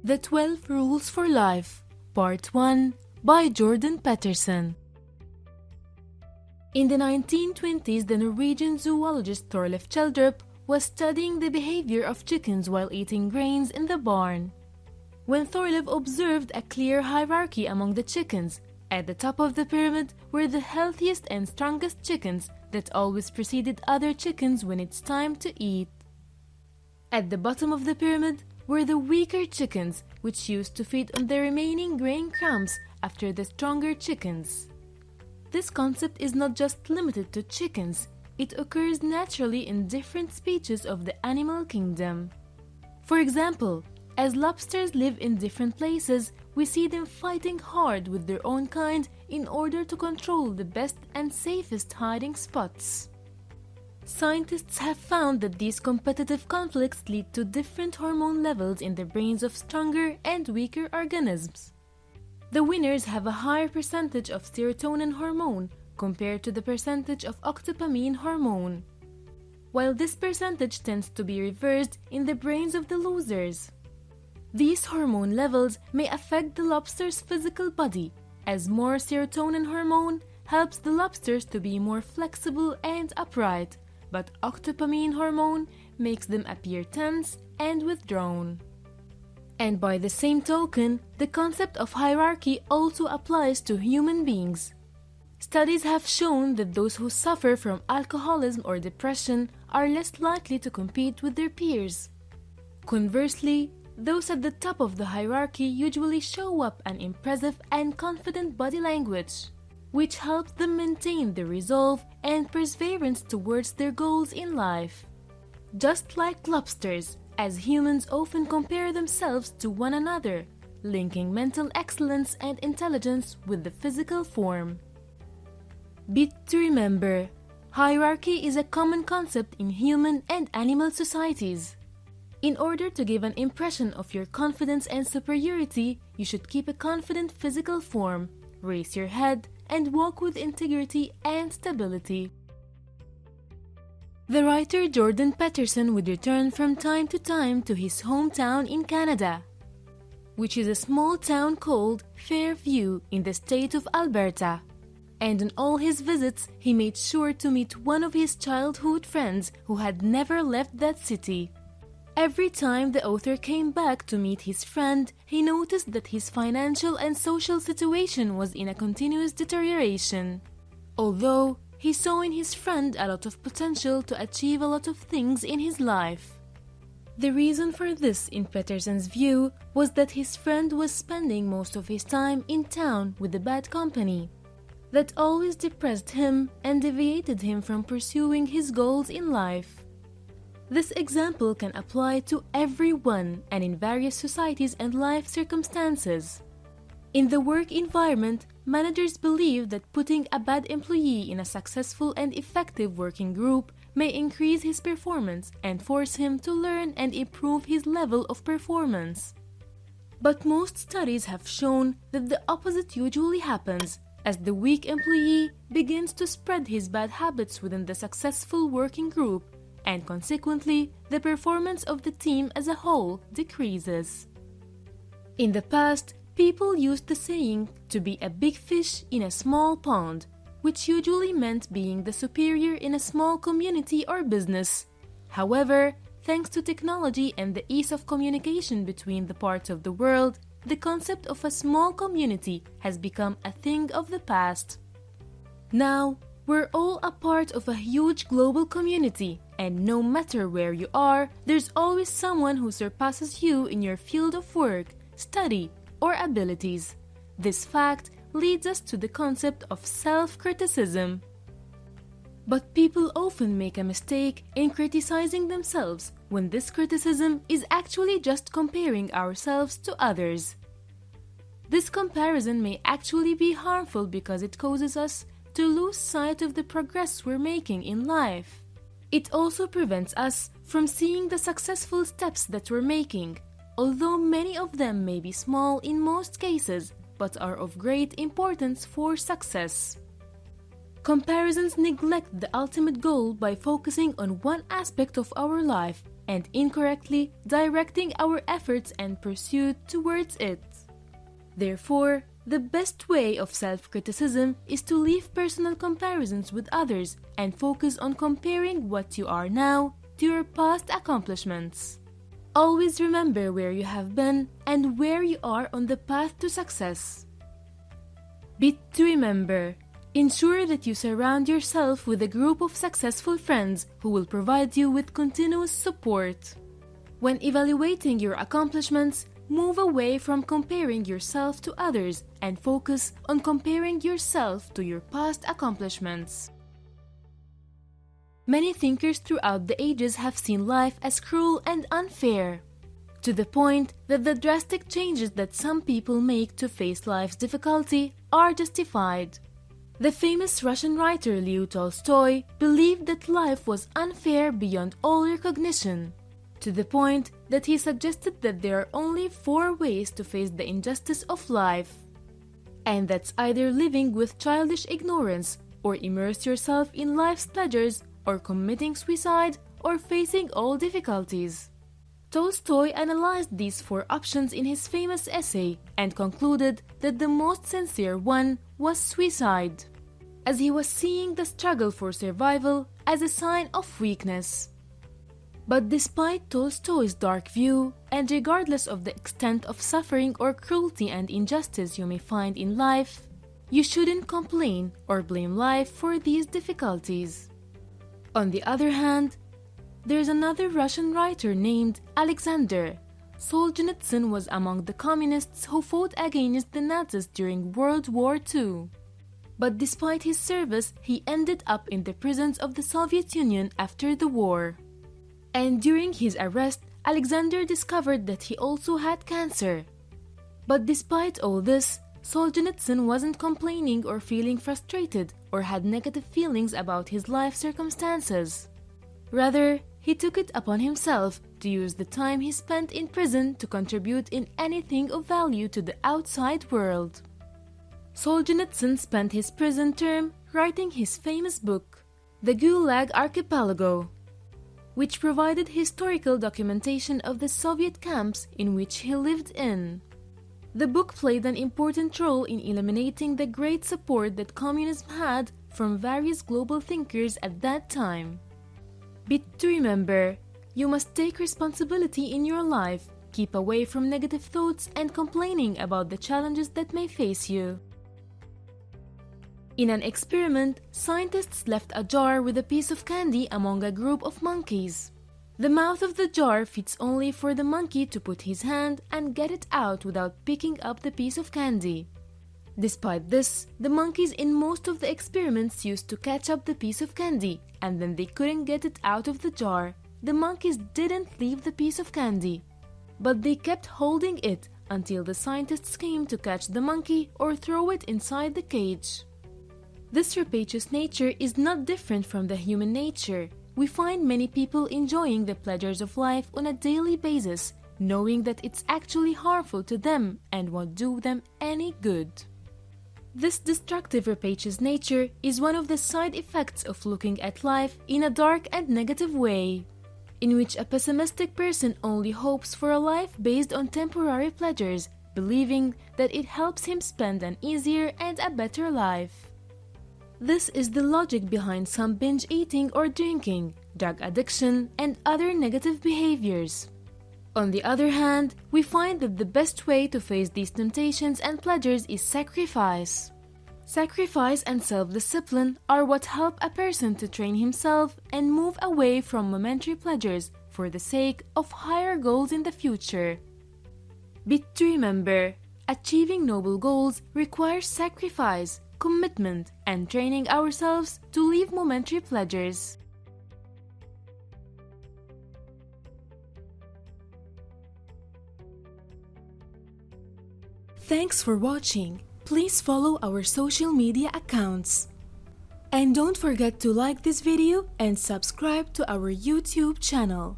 The 12 Rules for Life, Part 1 by Jordan Peterson. In the 1920s, the Norwegian zoologist Thorleif Kjeldrup was studying the behavior of chickens while eating grains in the barn. When Thorleif observed a clear hierarchy among the chickens, at the top of the pyramid were the healthiest and strongest chickens that always preceded other chickens when it's time to eat. At the bottom of the pyramid were the weaker chickens, which used to feed on the remaining grain crumbs after the stronger chickens. This concept is not just limited to chickens, it occurs naturally in different species of the animal kingdom. For example, as lobsters live in different places, we see them fighting hard with their own kind in order to control the best and safest hiding spots. Scientists have found that these competitive conflicts lead to different hormone levels in the brains of stronger and weaker organisms. The winners have a higher percentage of serotonin hormone compared to the percentage of octopamine hormone, while this percentage tends to be reversed in the brains of the losers. These hormone levels may affect the lobster's physical body, as more serotonin hormone helps the lobsters to be more flexible and upright, but octopamine hormone makes them appear tense and withdrawn. And by the same token, the concept of hierarchy also applies to human beings. Studies have shown that those who suffer from alcoholism or depression are less likely to compete with their peers. Conversely, those at the top of the hierarchy usually show up an impressive and confident body language, which helps them maintain their resolve and perseverance towards their goals in life. Just like lobsters, as humans often compare themselves to one another, linking mental excellence and intelligence with the physical form. Bit to remember, hierarchy is a common concept in human and animal societies. In order to give an impression of your confidence and superiority, you should keep a confident physical form, raise your head, and walk with integrity and stability. The writer Jordan Peterson would return from time to time to his hometown in Canada, which is a small town called Fairview in the state of Alberta. And on all his visits, he made sure to meet one of his childhood friends who had never left that city. Every time the author came back to meet his friend, he noticed that his financial and social situation was in a continuous deterioration. Although, he saw in his friend a lot of potential to achieve a lot of things in his life. The reason for this, in Peterson's view, was that his friend was spending most of his time in town with a bad company that always depressed him and deviated him from pursuing his goals in life. This example can apply to everyone and in various societies and life circumstances. In the work environment, managers believe that putting a bad employee in a successful and effective working group may increase his performance and force him to learn and improve his level of performance. But most studies have shown that the opposite usually happens, as the weak employee begins to spread his bad habits within the successful working group, and consequently, the performance of the team as a whole decreases. In the past, people used the saying to be a big fish in a small pond, which usually meant being the superior in a small community or business. However, thanks to technology and the ease of communication between the parts of the world, the concept of a small community has become a thing of the past. Now, we're all a part of a huge global community, and no matter where you are, there's always someone who surpasses you in your field of work, study, or abilities. This fact leads us to the concept of self-criticism. But people often make a mistake in criticizing themselves when this criticism is actually just comparing ourselves to others. This comparison may actually be harmful because it causes us to lose sight of the progress we're making in life. It also prevents us from seeing the successful steps that we're making, although many of them may be small in most cases, but are of great importance for success. Comparisons neglect the ultimate goal by focusing on one aspect of our life and incorrectly directing our efforts and pursuit towards it. Therefore, the best way of self-criticism is to leave personal comparisons with others and focus on comparing what you are now to your past accomplishments. Always remember where you have been and where you are on the path to success. Bit to remember. Ensure that you surround yourself with a group of successful friends who will provide you with continuous support. When evaluating your accomplishments, move away from comparing yourself to others and focus on comparing yourself to your past accomplishments. Many thinkers throughout the ages have seen life as cruel and unfair, to the point that the drastic changes that some people make to face life's difficulty are justified. The famous Russian writer Leo Tolstoy believed that life was unfair beyond all recognition, to the point that he suggested that there are only 4 ways to face the injustice of life. And that's either living with childish ignorance, or immerse yourself in life's pleasures, or committing suicide, or facing all difficulties. Tolstoy analyzed these 4 options in his famous essay and concluded that the most sincere one was suicide, as he was seeing the struggle for survival as a sign of weakness. But despite Tolstoy's dark view, and regardless of the extent of suffering or cruelty and injustice you may find in life, you shouldn't complain or blame life for these difficulties. On the other hand, there's another Russian writer named Alexander. Solzhenitsyn was among the communists who fought against the Nazis during World War II. But despite his service, he ended up in the prisons of the Soviet Union after the war. And during his arrest, Alexander discovered that he also had cancer. But despite all this, Solzhenitsyn wasn't complaining or feeling frustrated or had negative feelings about his life circumstances. Rather, he took it upon himself to use the time he spent in prison to contribute in anything of value to the outside world. Solzhenitsyn spent his prison term writing his famous book, The Gulag Archipelago, which provided historical documentation of the Soviet camps in which he lived in. The book played an important role in eliminating the great support that communism had from various global thinkers at that time. Bit to remember, you must take responsibility in your life, keep away from negative thoughts and complaining about the challenges that may face you. In an experiment, scientists left a jar with a piece of candy among a group of monkeys. The mouth of the jar fits only for the monkey to put his hand and get it out without picking up the piece of candy. Despite this, the monkeys in most of the experiments used to catch up the piece of candy, and when they couldn't get it out of the jar, the monkeys didn't leave the piece of candy, but they kept holding it until the scientists came to catch the monkey or throw it inside the cage. This rapacious nature is not different from the human nature. We find many people enjoying the pleasures of life on a daily basis, knowing that it's actually harmful to them and won't do them any good. This destructive rapacious nature is one of the side effects of looking at life in a dark and negative way, in which a pessimistic person only hopes for a life based on temporary pleasures, believing that it helps him spend an easier and a better life. This is the logic behind some binge eating or drinking, drug addiction, and other negative behaviors. On the other hand, we find that the best way to face these temptations and pleasures is sacrifice. Sacrifice and self-discipline are what help a person to train himself and move away from momentary pleasures for the sake of higher goals in the future. Bit to remember, achieving noble goals requires sacrifice, commitment, and training ourselves to leave momentary pleasures. Thanks for watching. Please follow our social media accounts. And don't forget to like this video and subscribe to our YouTube channel.